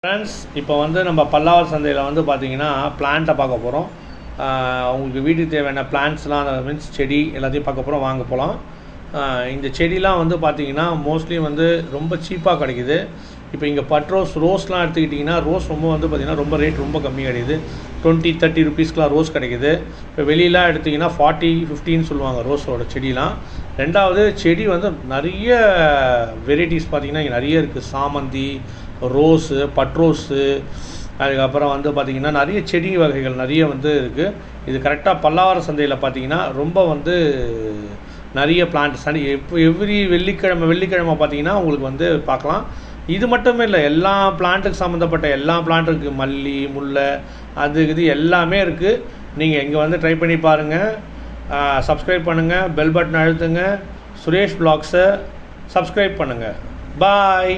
Friends, இப்போ வந்து நம்ம பல்லாவர் சந்தையில் வந்து பார்த்திங்கன்னா பிளான்ட்டை பார்க்க போகிறோம். உங்களுக்கு வீட்டுக்கு தேவையான பிளான்ட்ஸ்லாம், அந்த மீன்ஸ் செடி எல்லாத்தையும் பார்க்க போகிறோம். வாங்க போகலாம். இந்த செடிலாம் வந்து பார்த்திங்கன்னா மோஸ்ட்லி வந்து ரொம்ப சீப்பாக கிடைக்குது. இப்போ இங்கே ரோஸ்லாம் எடுத்துக்கிட்டிங்கன்னா ரோஸ் ரொம்ப வந்து பார்த்திங்கன்னா ரொம்ப ரேட் ரொம்ப கம்மி கிடைக்குது. 20-30 ருபீஸ்க்குலாம் ரோஸ் கிடைக்குது. இப்போ வெளியெலாம் எடுத்திங்கன்னா 40-50 சொல்லுவாங்க ரோஸோட செடிலாம். ரெண்டாவது செடி வந்து நிறைய வெரைட்டிஸ் பார்த்திங்கன்னா இங்கே நிறைய இருக்குது. சாமந்தி, ரோஸு, பட்ரோஸு, அதுக்கப்புறம் வந்து பார்த்திங்கன்னா நிறைய செடி வகைகள் நிறைய வந்து இருக்குது. இது கரெக்டாக பல்லாவரம் சந்தையில் பார்த்திங்கன்னா ரொம்ப வந்து நிறைய பிளான்ட் எவ்ரி வெள்ளிக்கிழமை பார்த்திங்கன்னா உங்களுக்கு வந்து பார்க்கலாம். இது மட்டுமே இல்லை, எல்லா பிளான்ட்டுக்கு சம்மந்தப்பட்ட எல்லா பிளான்ட் இருக்குது. மல்லி, முல்லை, அது இது எல்லாமே இருக்குது. நீங்கள் இங்கே வந்து ட்ரை பண்ணி பாருங்கள். சப்ஸ்கிரைப் பண்ணுங்கள், பெல் பட்டன் அழுத்துங்க. சுரேஷ் வ்ளாக்ஸை சப்ஸ்கிரைப் பண்ணுங்கள். பாய்.